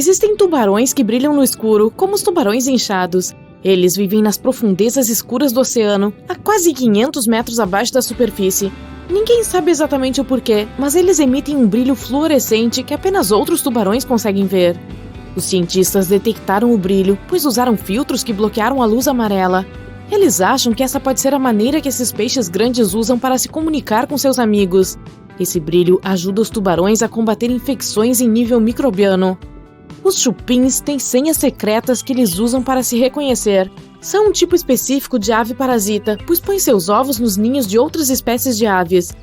Existem tubarões que brilham no escuro, como os tubarões inchados. Eles vivem nas profundezas escuras do oceano, a quase 500 metros abaixo da superfície. Ninguém sabe exatamente o porquê, mas eles emitem um brilho fluorescente que apenas outros tubarões conseguem ver. Os cientistas detectaram o brilho, pois usaram filtros que bloquearam a luz amarela. Eles acham que essa pode ser a maneira que esses peixes grandes usam para se comunicar com seus amigos. Esse brilho ajuda os tubarões a combater infecções em nível microbiano. Os chupins têm senhas secretas que eles usam para se reconhecer. São um tipo específico de ave parasita, pois põem seus ovos nos ninhos de outras espécies de aves.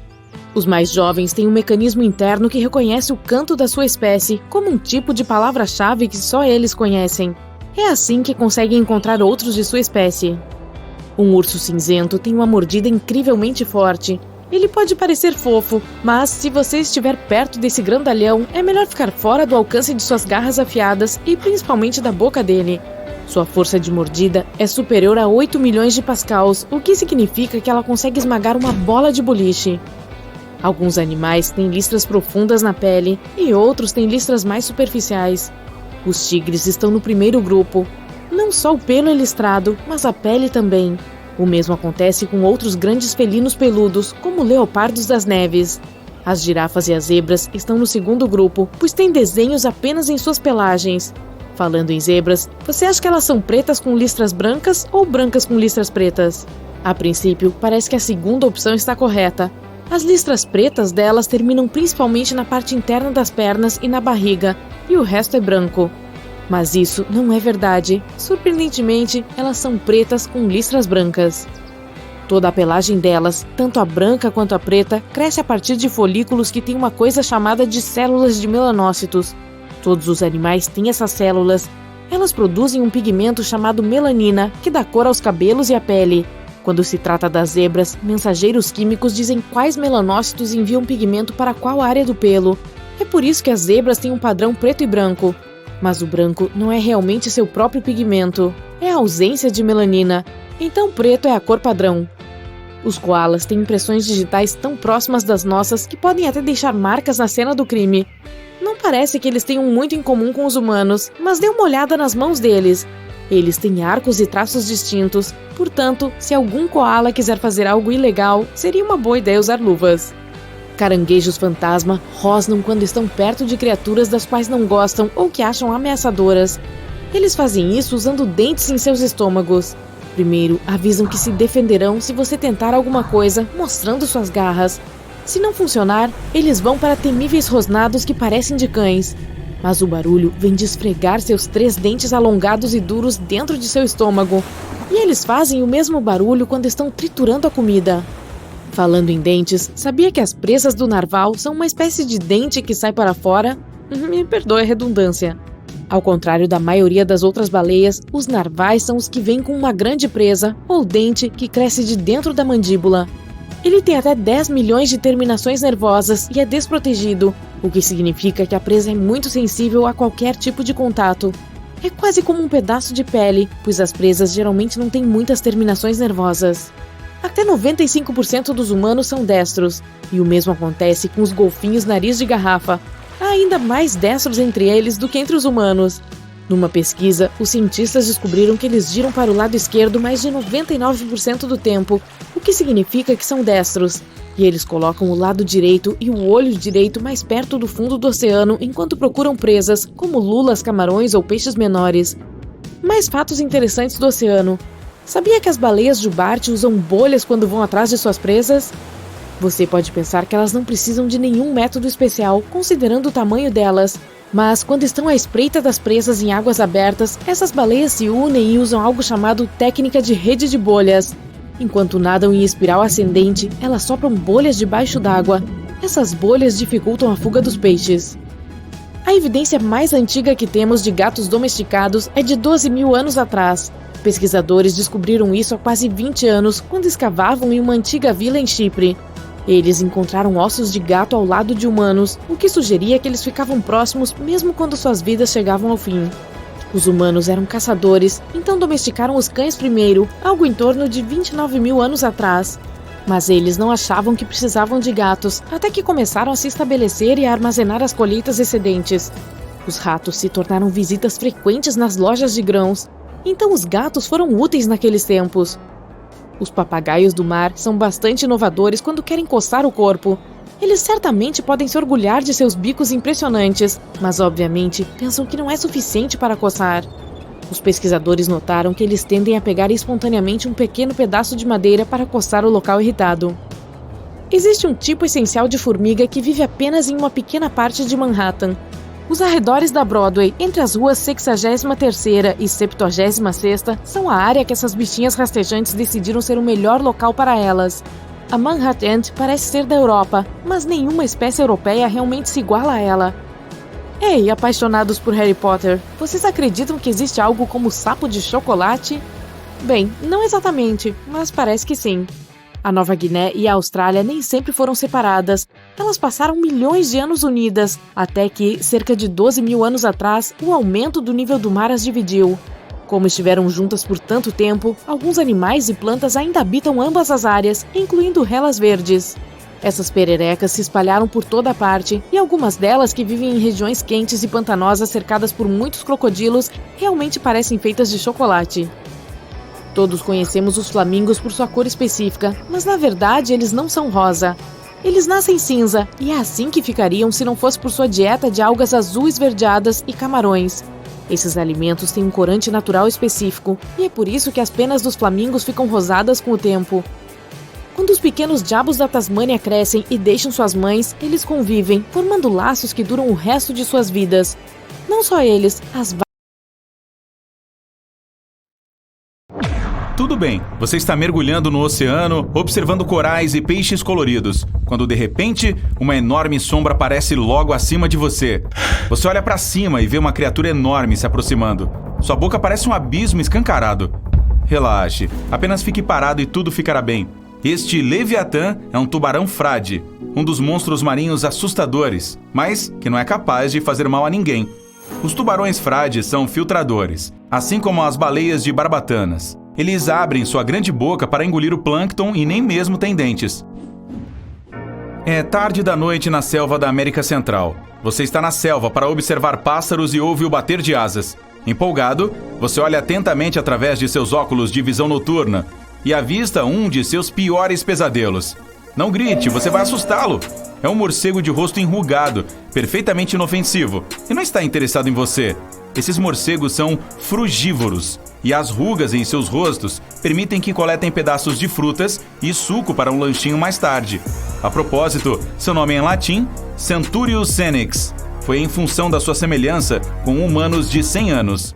Os mais jovens têm um mecanismo interno que reconhece o canto da sua espécie como um tipo de palavra-chave que só eles conhecem. É assim que conseguem encontrar outros de sua espécie. Um urso cinzento tem uma mordida incrivelmente forte. Ele pode parecer fofo, mas se você estiver perto desse grandalhão, é melhor ficar fora do alcance de suas garras afiadas e principalmente da boca dele. Sua força de mordida é superior a 8 milhões de pascals, o que significa que ela consegue esmagar uma bola de boliche. Alguns animais têm listras profundas na pele e outros têm listras mais superficiais. Os tigres estão no primeiro grupo. Não só o pelo é listrado, mas a pele também. O mesmo acontece com outros grandes felinos peludos, como leopardos das neves. As girafas e as zebras estão no segundo grupo, pois têm desenhos apenas em suas pelagens. Falando em zebras, você acha que elas são pretas com listras brancas ou brancas com listras pretas? A princípio, parece que a segunda opção está correta. As listras pretas delas terminam principalmente na parte interna das pernas e na barriga, e o resto é branco. Mas isso não é verdade. Surpreendentemente, elas são pretas com listras brancas. Toda a pelagem delas, tanto a branca quanto a preta, cresce a partir de folículos que têm uma coisa chamada de células de melanócitos. Todos os animais têm essas células. Elas produzem um pigmento chamado melanina, que dá cor aos cabelos e à pele. Quando se trata das zebras, mensageiros químicos dizem quais melanócitos enviam pigmento para qual área do pelo. É por isso que as zebras têm um padrão preto e branco. Mas o branco não é realmente seu próprio pigmento, é a ausência de melanina, então preto é a cor padrão. Os koalas têm impressões digitais tão próximas das nossas que podem até deixar marcas na cena do crime. Não parece que eles tenham muito em comum com os humanos, mas dê uma olhada nas mãos deles. Eles têm arcos e traços distintos, portanto, se algum koala quiser fazer algo ilegal, seria uma boa ideia usar luvas. Caranguejos fantasma rosnam quando estão perto de criaturas das quais não gostam ou que acham ameaçadoras. Eles fazem isso usando dentes em seus estômagos. Primeiro, avisam que se defenderão se você tentar alguma coisa, mostrando suas garras. Se não funcionar, eles vão para temíveis rosnados que parecem de cães. Mas o barulho vem de esfregar seus 3 dentes alongados e duros dentro de seu estômago. E eles fazem o mesmo barulho quando estão triturando a comida. Falando em dentes, sabia que as presas do narval são uma espécie de dente que sai para fora? Me perdoe a redundância. Ao contrário da maioria das outras baleias, os narvais são os que vêm com uma grande presa, ou dente, que cresce de dentro da mandíbula. Ele tem até 10 milhões de terminações nervosas e é desprotegido, o que significa que a presa é muito sensível a qualquer tipo de contato. É quase como um pedaço de pele, pois as presas geralmente não têm muitas terminações nervosas. Até 95% dos humanos são destros, e o mesmo acontece com os golfinhos nariz de garrafa. Há ainda mais destros entre eles do que entre os humanos. Numa pesquisa, os cientistas descobriram que eles giram para o lado esquerdo mais de 99% do tempo, o que significa que são destros. E eles colocam o lado direito e o olho direito mais perto do fundo do oceano enquanto procuram presas, como lulas, camarões ou peixes menores. Mais fatos interessantes do oceano. Sabia que as baleias jubarte usam bolhas quando vão atrás de suas presas? Você pode pensar que elas não precisam de nenhum método especial, considerando o tamanho delas. Mas, quando estão à espreita das presas em águas abertas, essas baleias se unem e usam algo chamado técnica de rede de bolhas. Enquanto nadam em espiral ascendente, elas sopram bolhas debaixo d'água. Essas bolhas dificultam a fuga dos peixes. A evidência mais antiga que temos de gatos domesticados é de 12 mil anos atrás. Pesquisadores descobriram isso há quase 20 anos, quando escavavam em uma antiga vila em Chipre. Eles encontraram ossos de gato ao lado de humanos, o que sugeria que eles ficavam próximos mesmo quando suas vidas chegavam ao fim. Os humanos eram caçadores, então domesticaram os cães primeiro, algo em torno de 29 mil anos atrás. Mas eles não achavam que precisavam de gatos, até que começaram a se estabelecer e a armazenar as colheitas excedentes. Os ratos se tornaram visitas frequentes nas lojas de grãos, então os gatos foram úteis naqueles tempos. Os papagaios do mar são bastante inovadores quando querem coçar o corpo. Eles certamente podem se orgulhar de seus bicos impressionantes, mas obviamente pensam que não é suficiente para coçar. Os pesquisadores notaram que eles tendem a pegar espontaneamente um pequeno pedaço de madeira para coçar o local irritado. Existe um tipo essencial de formiga que vive apenas em uma pequena parte de Manhattan. Os arredores da Broadway, entre as ruas 63ª e 76ª, são a área que essas bichinhas rastejantes decidiram ser o melhor local para elas. A Manhattan Ant parece ser da Europa, mas nenhuma espécie europeia realmente se iguala a ela. Ei, apaixonados por Harry Potter, vocês acreditam que existe algo como sapo de chocolate? Bem, não exatamente, mas parece que sim. A Nova Guiné e a Austrália nem sempre foram separadas. Elas passaram milhões de anos unidas, até que, cerca de 12 mil anos atrás, o aumento do nível do mar as dividiu. Como estiveram juntas por tanto tempo, alguns animais e plantas ainda habitam ambas as áreas, incluindo relas verdes. Essas pererecas se espalharam por toda parte, e algumas delas que vivem em regiões quentes e pantanosas cercadas por muitos crocodilos realmente parecem feitas de chocolate. Todos conhecemos os flamingos por sua cor específica, mas na verdade eles não são rosa. Eles nascem cinza, e é assim que ficariam se não fosse por sua dieta de algas azul esverdeadas e camarões. Esses alimentos têm um corante natural específico, e é por isso que as penas dos flamingos ficam rosadas com o tempo. Quando os pequenos diabos da Tasmânia crescem e deixam suas mães, eles convivem, formando laços que duram o resto de suas vidas. Não só eles, as Tudo bem, você está mergulhando no oceano, observando corais e peixes coloridos, quando de repente, uma enorme sombra aparece logo acima de você. Você olha para cima e vê uma criatura enorme se aproximando. Sua boca parece um abismo escancarado. Relaxe, apenas fique parado e tudo ficará bem. Este Leviatã é um tubarão frade, um dos monstros marinhos assustadores, mas que não é capaz de fazer mal a ninguém. Os tubarões frades são filtradores, assim como as baleias de barbatanas. Eles abrem sua grande boca para engolir o plâncton e nem mesmo têm dentes. É tarde da noite na selva da América Central. Você está na selva para observar pássaros e ouve o bater de asas. Empolgado, você olha atentamente através de seus óculos de visão noturna e avista um de seus piores pesadelos. Não grite, você vai assustá-lo. É um morcego de rosto enrugado, perfeitamente inofensivo, e não está interessado em você. Esses morcegos são frugívoros, e as rugas em seus rostos permitem que coletem pedaços de frutas e suco para um lanchinho mais tarde. A propósito, seu nome em latim, Centurius senex, foi em função da sua semelhança com humanos de 100 anos.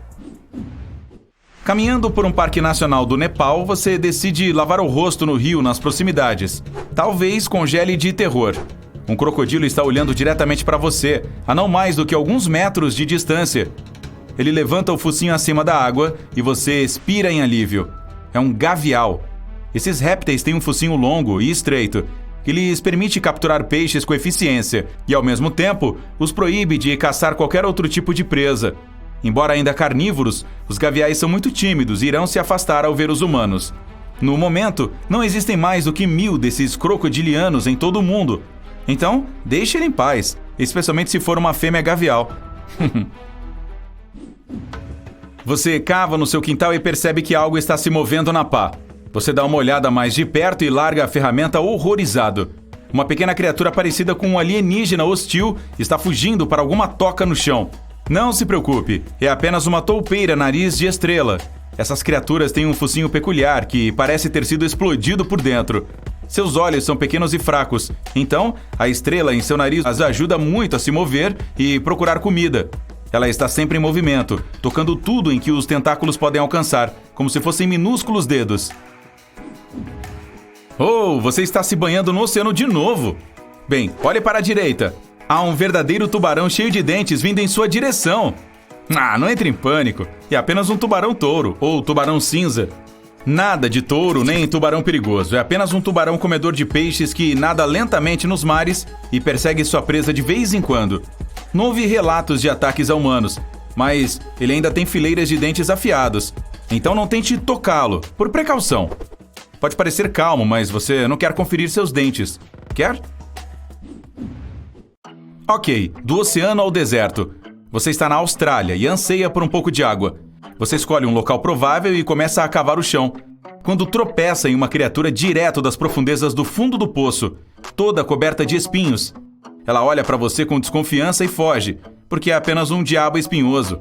Caminhando por um parque nacional do Nepal, você decide lavar o rosto no rio nas proximidades. Talvez congele de terror. Um crocodilo está olhando diretamente para você, a não mais do que alguns metros de distância. Ele levanta o focinho acima da água e você expira em alívio. É um gavial. Esses répteis têm um focinho longo e estreito, que lhes permite capturar peixes com eficiência e, ao mesmo tempo, os proíbe de caçar qualquer outro tipo de presa. Embora ainda carnívoros, os gaviais são muito tímidos e irão se afastar ao ver os humanos. No momento, não existem mais do que 1000 desses crocodilianos em todo o mundo. Então, deixe ele em paz, especialmente se for uma fêmea gavial. Você cava no seu quintal e percebe que algo está se movendo na pá. Você dá uma olhada mais de perto e larga a ferramenta horrorizado. Uma pequena criatura parecida com um alienígena hostil está fugindo para alguma toca no chão. Não se preocupe, é apenas uma toupeira nariz de estrela. Essas criaturas têm um focinho peculiar que parece ter sido explodido por dentro. Seus olhos são pequenos e fracos, então a estrela em seu nariz as ajuda muito a se mover e procurar comida. Ela está sempre em movimento, tocando tudo em que os tentáculos podem alcançar, como se fossem minúsculos dedos. Oh, você está se banhando no oceano de novo! Bem, olhe para a direita. Há um verdadeiro tubarão cheio de dentes vindo em sua direção. Não entre em pânico. É apenas um tubarão-touro, ou tubarão cinza. Nada de touro nem tubarão perigoso. É apenas um tubarão comedor de peixes que nada lentamente nos mares e persegue sua presa de vez em quando. Não houve relatos de ataques a humanos, mas ele ainda tem fileiras de dentes afiados. Então não tente tocá-lo, por precaução. Pode parecer calmo, mas você não quer conferir seus dentes. Quer? Ok, do oceano ao deserto. Você está na Austrália e anseia por um pouco de água. Você escolhe um local provável e começa a cavar o chão, quando tropeça em uma criatura direto das profundezas do fundo do poço, toda coberta de espinhos. Ela olha para você com desconfiança e foge, porque é apenas um diabo espinhoso.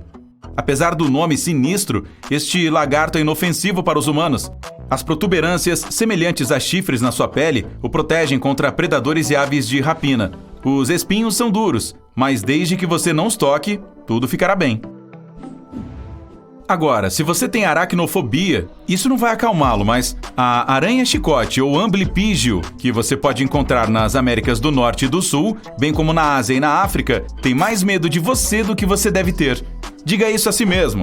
Apesar do nome sinistro, este lagarto é inofensivo para os humanos. As protuberâncias semelhantes a chifres na sua pele o protegem contra predadores e aves de rapina. Os espinhos são duros, mas desde que você não os toque, tudo ficará bem. Agora, se você tem aracnofobia, isso não vai acalmá-lo, mas a aranha-chicote ou amblypígio, que você pode encontrar nas Américas do Norte e do Sul, bem como na Ásia e na África, tem mais medo de você do que você deve ter. Diga isso a si mesmo.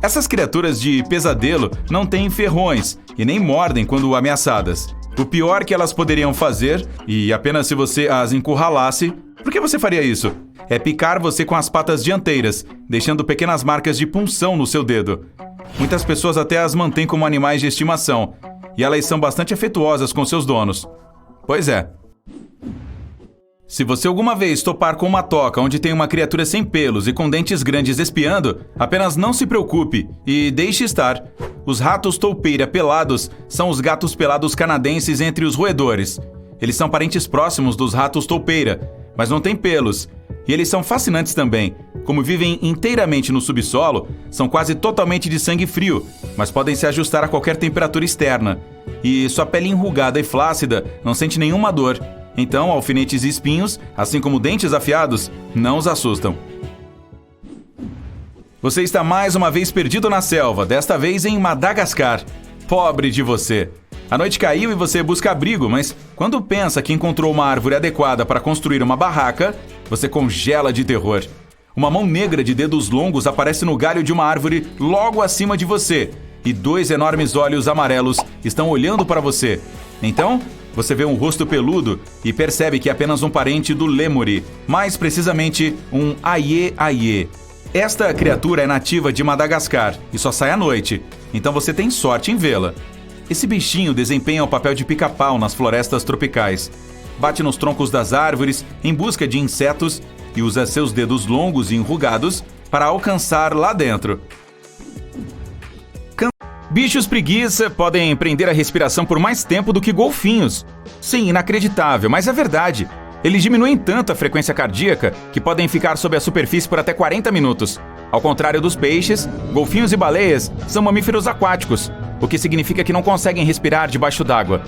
Essas criaturas de pesadelo não têm ferrões e nem mordem quando ameaçadas. O pior que elas poderiam fazer, e apenas se você as encurralasse, por que você faria isso? É picar você com as patas dianteiras, deixando pequenas marcas de punção no seu dedo. Muitas pessoas até as mantêm como animais de estimação, e elas são bastante afetuosas com seus donos. Pois é. Se você alguma vez topar com uma toca onde tem uma criatura sem pelos e com dentes grandes espiando, apenas não se preocupe e deixe estar. Os ratos toupeira pelados são os gatos pelados canadenses entre os roedores. Eles são parentes próximos dos ratos toupeira, mas não têm pelos. E eles são fascinantes também. Como vivem inteiramente no subsolo, são quase totalmente de sangue frio, mas podem se ajustar a qualquer temperatura externa. E sua pele enrugada e flácida não sente nenhuma dor. Então, alfinetes e espinhos, assim como dentes afiados, não os assustam. Você está mais uma vez perdido na selva, desta vez em Madagascar. Pobre de você! A noite caiu e você busca abrigo, mas quando pensa que encontrou uma árvore adequada para construir uma barraca, você congela de terror. Uma mão negra de dedos longos aparece no galho de uma árvore logo acima de você, e 2 enormes olhos amarelos estão olhando para você. Então, você vê um rosto peludo e percebe que é apenas um parente do lêmure, mais precisamente um aie-aie. Esta criatura é nativa de Madagascar e só sai à noite, então você tem sorte em vê-la. Esse bichinho desempenha o papel de pica-pau nas florestas tropicais. Bate nos troncos das árvores em busca de insetos e usa seus dedos longos e enrugados para alcançar lá dentro. Bichos preguiça podem prender a respiração por mais tempo do que golfinhos. Sim, inacreditável, mas é verdade. Eles diminuem tanto a frequência cardíaca que podem ficar sob a superfície por até 40 minutos. Ao contrário dos peixes, golfinhos e baleias são mamíferos aquáticos, o que significa que não conseguem respirar debaixo d'água.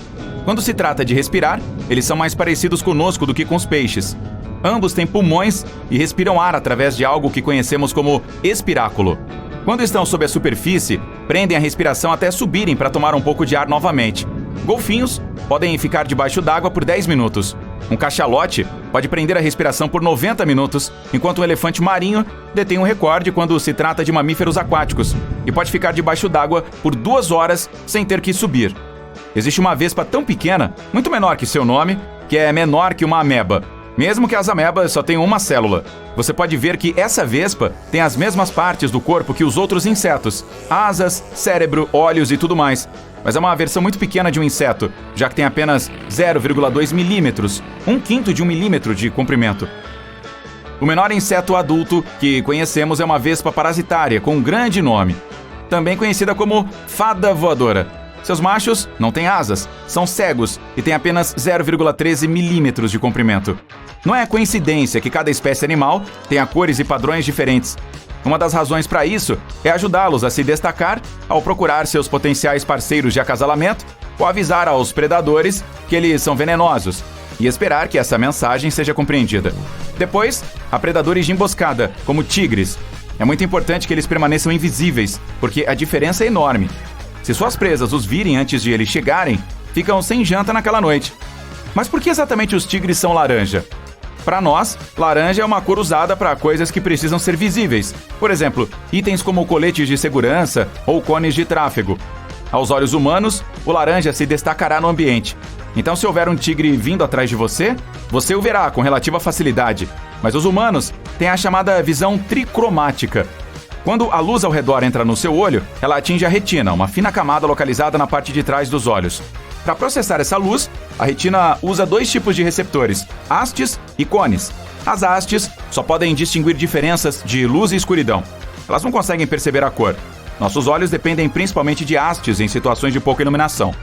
Quando se trata de respirar, eles são mais parecidos conosco do que com os peixes. Ambos têm pulmões e respiram ar através de algo que conhecemos como espiráculo. Quando estão sob a superfície, prendem a respiração até subirem para tomar um pouco de ar novamente. Golfinhos podem ficar debaixo d'água por 10 minutos. Um cachalote pode prender a respiração por 90 minutos, enquanto um elefante marinho detém um recorde quando se trata de mamíferos aquáticos e pode ficar debaixo d'água por 2 horas sem ter que subir. Existe uma vespa tão pequena, muito menor que seu nome, que é menor que uma ameba. Mesmo que as amebas só tenham uma célula. Você pode ver que essa vespa tem as mesmas partes do corpo que os outros insetos. Asas, cérebro, olhos e tudo mais. Mas é uma versão muito pequena de um inseto, já que tem apenas 0,2 milímetros, 1/5 de 1 milímetro de comprimento. O menor inseto adulto que conhecemos é uma vespa parasitária com um grande nome, também conhecida como fada voadora. Seus machos não têm asas, são cegos e têm apenas 0,13 milímetros de comprimento. Não é coincidência que cada espécie animal tenha cores e padrões diferentes. Uma das razões para isso é ajudá-los a se destacar ao procurar seus potenciais parceiros de acasalamento ou avisar aos predadores que eles são venenosos e esperar que essa mensagem seja compreendida. Depois, há predadores de emboscada, como tigres. É muito importante que eles permaneçam invisíveis, porque a diferença é enorme. Se suas presas os virem antes de eles chegarem, ficam sem janta naquela noite. Mas por que exatamente os tigres são laranja? Para nós, laranja é uma cor usada para coisas que precisam ser visíveis. Por exemplo, itens como coletes de segurança ou cones de tráfego. Aos olhos humanos, o laranja se destacará no ambiente. Então, se houver um tigre vindo atrás de você, você o verá com relativa facilidade. Mas os humanos têm a chamada visão tricromática. Quando a luz ao redor entra no seu olho, ela atinge a retina, uma fina camada localizada na parte de trás dos olhos. Para processar essa luz, a retina usa 2 tipos de receptores, hastes e cones. As hastes só podem distinguir diferenças de luz e escuridão. Elas não conseguem perceber a cor. Nossos olhos dependem principalmente de hastes em situações de pouca iluminação.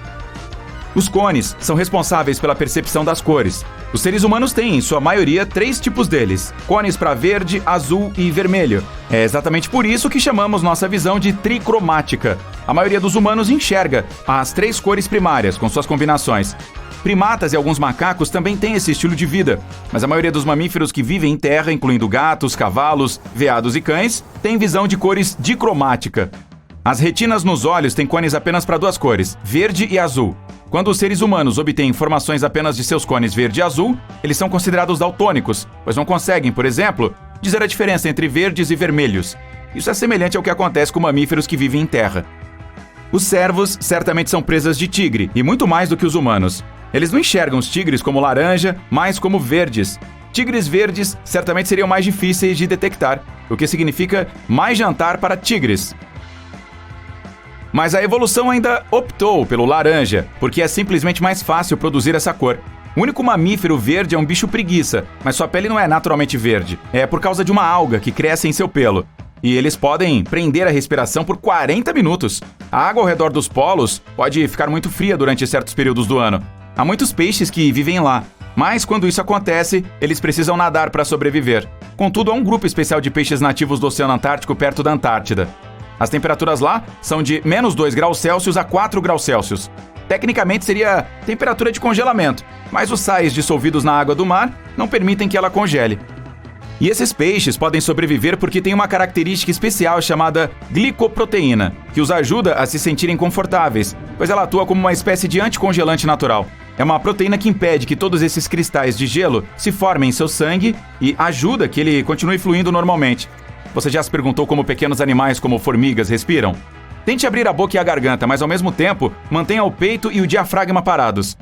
Os cones são responsáveis pela percepção das cores. Os seres humanos têm, em sua maioria, 3 tipos deles: cones para verde, azul e vermelho. É exatamente por isso que chamamos nossa visão de tricromática. A maioria dos humanos enxerga as 3 cores primárias, com suas combinações. Primatas e alguns macacos também têm esse estilo de vida, mas a maioria dos mamíferos que vivem em terra, incluindo gatos, cavalos, veados e cães, tem visão de cores dicromática. As retinas nos olhos têm cones apenas para 2 cores, verde e azul. Quando os seres humanos obtêm informações apenas de seus cones verde e azul, eles são considerados daltônicos, pois não conseguem, por exemplo, dizer a diferença entre verdes e vermelhos. Isso é semelhante ao que acontece com mamíferos que vivem em terra. Os cervos certamente são presas de tigre, e muito mais do que os humanos. Eles não enxergam os tigres como laranja, mas como verdes. Tigres verdes certamente seriam mais difíceis de detectar, o que significa mais jantar para tigres. Mas a evolução ainda optou pelo laranja, porque é simplesmente mais fácil produzir essa cor. O único mamífero verde é um bicho preguiça, mas sua pele não é naturalmente verde. É por causa de uma alga que cresce em seu pelo. E eles podem prender a respiração por 40 minutos. A água ao redor dos polos pode ficar muito fria durante certos períodos do ano. Há muitos peixes que vivem lá, mas quando isso acontece, eles precisam nadar para sobreviver. Contudo, há um grupo especial de peixes nativos do Oceano Antártico perto da Antártida. As temperaturas lá são de menos 2 graus Celsius a 4 graus Celsius. Tecnicamente seria temperatura de congelamento, mas os sais dissolvidos na água do mar não permitem que ela congele. E esses peixes podem sobreviver porque têm uma característica especial chamada glicoproteína, que os ajuda a se sentirem confortáveis, pois ela atua como uma espécie de anticongelante natural. É uma proteína que impede que todos esses cristais de gelo se formem em seu sangue e ajuda que ele continue fluindo normalmente. Você já se perguntou como pequenos animais como formigas respiram? Tente abrir a boca e a garganta, mas ao mesmo tempo mantenha o peito e o diafragma parados.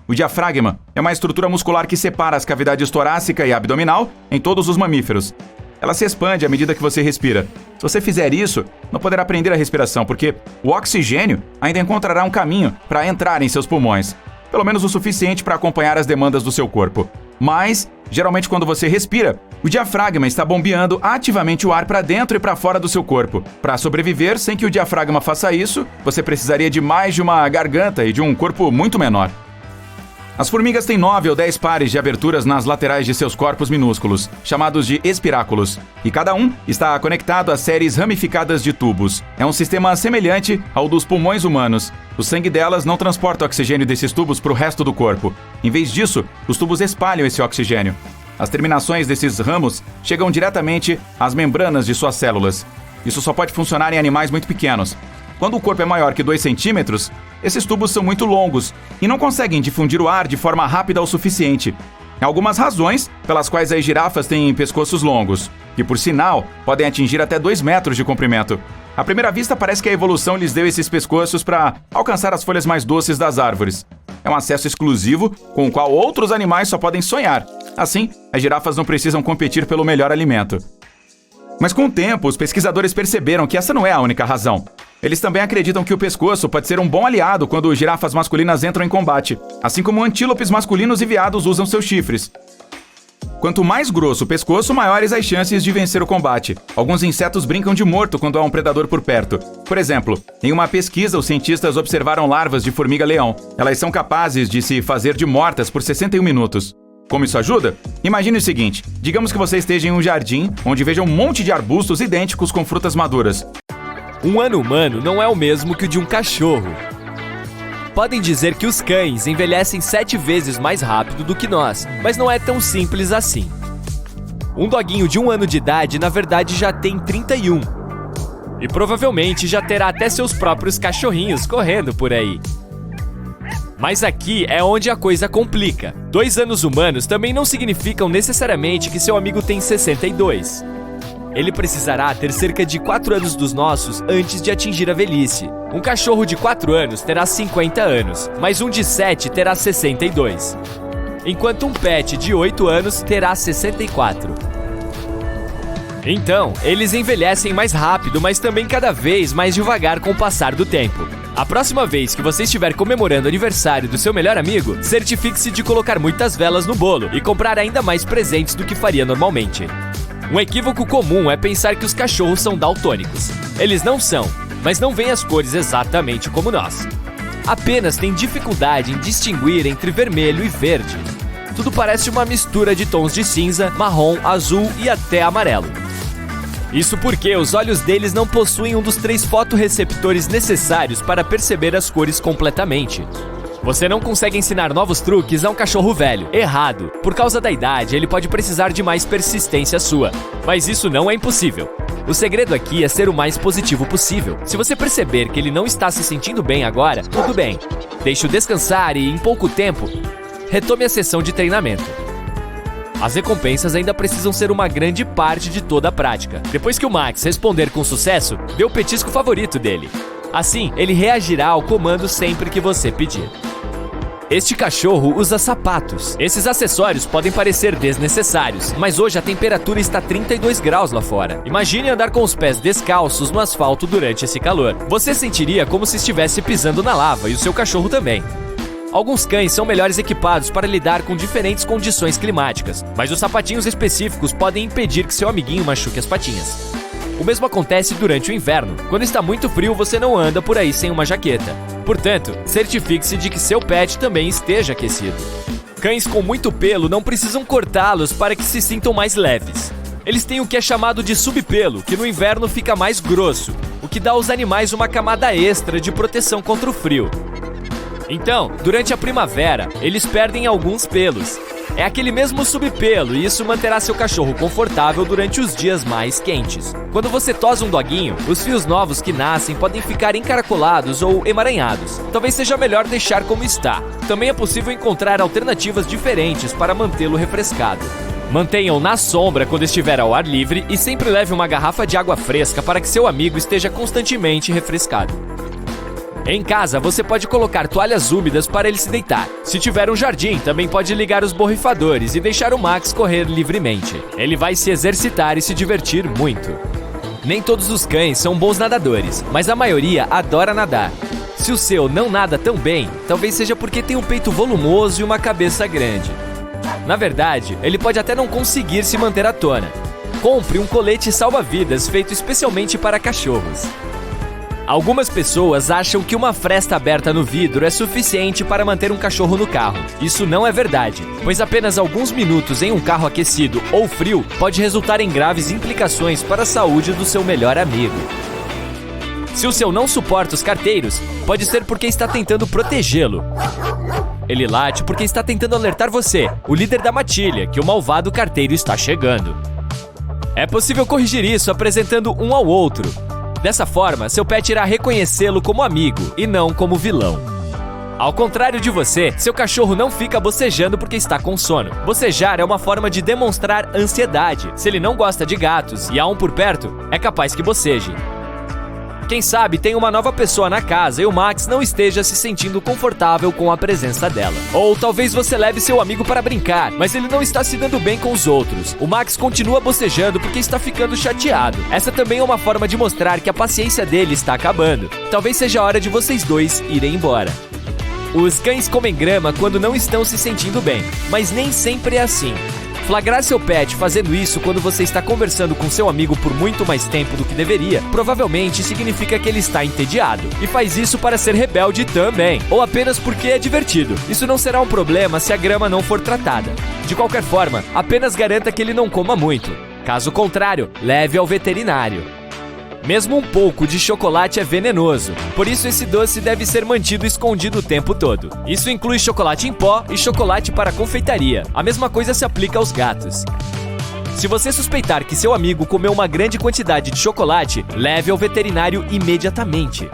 O diafragma é uma estrutura muscular que separa as cavidades torácica e abdominal em todos os mamíferos. Ela se expande à medida que você respira. Se você fizer isso, não poderá prender a respiração, porque o oxigênio ainda encontrará um caminho para entrar em seus pulmões. Pelo menos o suficiente para acompanhar as demandas do seu corpo. Mas, geralmente quando você respira, o diafragma está bombeando ativamente o ar para dentro e para fora do seu corpo. Para sobreviver sem que o diafragma faça isso, você precisaria de mais de uma garganta e de um corpo muito menor. As formigas têm 9 ou 10 pares de aberturas nas laterais de seus corpos minúsculos, chamados de espiráculos, e cada um está conectado a séries ramificadas de tubos. É um sistema semelhante ao dos pulmões humanos. O sangue delas não transporta o oxigênio desses tubos para o resto do corpo. Em vez disso, os tubos espalham esse oxigênio. As terminações desses ramos chegam diretamente às membranas de suas células. Isso só pode funcionar em animais muito pequenos. Quando o corpo é maior que 2 centímetros, esses tubos são muito longos e não conseguem difundir o ar de forma rápida o suficiente. Há algumas razões pelas quais as girafas têm pescoços longos, que por sinal podem atingir até 2 metros de comprimento. À primeira vista parece que a evolução lhes deu esses pescoços para alcançar as folhas mais doces das árvores. É um acesso exclusivo com o qual outros animais só podem sonhar. Assim, as girafas não precisam competir pelo melhor alimento. Mas com o tempo, os pesquisadores perceberam que essa não é a única razão. Eles também acreditam que o pescoço pode ser um bom aliado quando girafas masculinas entram em combate, assim como antílopes masculinos e veados usam seus chifres. Quanto mais grosso o pescoço, maiores as chances de vencer o combate. Alguns insetos brincam de morto quando há um predador por perto. Por exemplo, em uma pesquisa, os cientistas observaram larvas de formiga-leão. Elas são capazes de se fazer de mortas por 61 minutos. Como isso ajuda? Imagine o seguinte, digamos que você esteja em um jardim onde veja um monte de arbustos idênticos com frutas maduras. Um ano humano não é o mesmo que o de um cachorro. Podem dizer que os cães envelhecem 7 vezes mais rápido do que nós, mas não é tão simples assim. Um doguinho de 1 ano de idade, na verdade, já tem 31. E provavelmente já terá até seus próprios cachorrinhos correndo por aí. Mas aqui é onde a coisa complica. 2 anos humanos também não significam necessariamente que seu amigo tem 62. Ele precisará ter cerca de 4 anos dos nossos antes de atingir a velhice. Um cachorro de 4 anos terá 50 anos, mas um de 7 terá 62. Enquanto um pet de 8 anos terá 64. Então, eles envelhecem mais rápido, mas também cada vez mais devagar com o passar do tempo. A próxima vez que você estiver comemorando o aniversário do seu melhor amigo, certifique-se de colocar muitas velas no bolo e comprar ainda mais presentes do que faria normalmente. Um equívoco comum é pensar que os cachorros são daltônicos. Eles não são, mas não veem as cores exatamente como nós. Apenas têm dificuldade em distinguir entre vermelho e verde. Tudo parece uma mistura de tons de cinza, marrom, azul e até amarelo. Isso porque os olhos deles não possuem um dos 3 fotorreceptores necessários para perceber as cores completamente. Você não consegue ensinar novos truques a um cachorro velho. Errado. Por causa da idade, ele pode precisar de mais persistência sua. Mas isso não é impossível. O segredo aqui é ser o mais positivo possível. Se você perceber que ele não está se sentindo bem agora, tudo bem. Deixe-o descansar e, em pouco tempo, retome a sessão de treinamento. As recompensas ainda precisam ser uma grande parte de toda a prática. Depois que o Max responder com sucesso, dê o petisco favorito dele. Assim, ele reagirá ao comando sempre que você pedir. Este cachorro usa sapatos. Esses acessórios podem parecer desnecessários, mas hoje a temperatura está 32 graus lá fora. Imagine andar com os pés descalços no asfalto durante esse calor. Você sentiria como se estivesse pisando na lava e o seu cachorro também. Alguns cães são melhores equipados para lidar com diferentes condições climáticas, mas os sapatinhos específicos podem impedir que seu amiguinho machuque as patinhas. O mesmo acontece durante o inverno. Quando está muito frio, você não anda por aí sem uma jaqueta. Portanto, certifique-se de que seu pet também esteja aquecido. Cães com muito pelo não precisam cortá-los para que se sintam mais leves. Eles têm o que é chamado de subpelo, que no inverno fica mais grosso, o que dá aos animais uma camada extra de proteção contra o frio. Então, durante a primavera, eles perdem alguns pelos. É aquele mesmo subpelo e isso manterá seu cachorro confortável durante os dias mais quentes. Quando você tosa um doguinho, os fios novos que nascem podem ficar encaracolados ou emaranhados. Talvez seja melhor deixar como está. Também é possível encontrar alternativas diferentes para mantê-lo refrescado. Mantenha-o na sombra quando estiver ao ar livre e sempre leve uma garrafa de água fresca para que seu amigo esteja constantemente refrescado. Em casa, você pode colocar toalhas úmidas para ele se deitar. Se tiver um jardim, também pode ligar os borrifadores e deixar o Max correr livremente. Ele vai se exercitar e se divertir muito. Nem todos os cães são bons nadadores, mas a maioria adora nadar. Se o seu não nada tão bem, talvez seja porque tem um peito volumoso e uma cabeça grande. Na verdade, ele pode até não conseguir se manter à tona. Compre um colete salva-vidas feito especialmente para cachorros. Algumas pessoas acham que uma fresta aberta no vidro é suficiente para manter um cachorro no carro. Isso não é verdade, pois apenas alguns minutos em um carro aquecido ou frio pode resultar em graves implicações para a saúde do seu melhor amigo. Se o seu não suporta os carteiros, pode ser porque está tentando protegê-lo. Ele late porque está tentando alertar você, o líder da matilha, que o malvado carteiro está chegando. É possível corrigir isso apresentando um ao outro. Dessa forma, seu pet irá reconhecê-lo como amigo e não como vilão. Ao contrário de você, seu cachorro não fica bocejando porque está com sono. Bocejar é uma forma de demonstrar ansiedade. Se ele não gosta de gatos e há um por perto, é capaz que boceje. Quem sabe tem uma nova pessoa na casa e o Max não esteja se sentindo confortável com a presença dela. Ou talvez você leve seu amigo para brincar, mas ele não está se dando bem com os outros. O Max continua bocejando porque está ficando chateado. Essa também é uma forma de mostrar que a paciência dele está acabando. Talvez seja a hora de vocês dois irem embora. Os cães comem grama quando não estão se sentindo bem, mas nem sempre é assim. Flagrar seu pet fazendo isso quando você está conversando com seu amigo por muito mais tempo do que deveria, provavelmente significa que ele está entediado. E faz isso para ser rebelde também, ou apenas porque é divertido. Isso não será um problema se a grama não for tratada. De qualquer forma, apenas garanta que ele não coma muito. Caso contrário, leve ao veterinário. Mesmo um pouco de chocolate é venenoso, por isso esse doce deve ser mantido escondido o tempo todo. Isso inclui chocolate em pó e chocolate para confeitaria. A mesma coisa se aplica aos gatos. Se você suspeitar que seu amigo comeu uma grande quantidade de chocolate, leve ao veterinário imediatamente.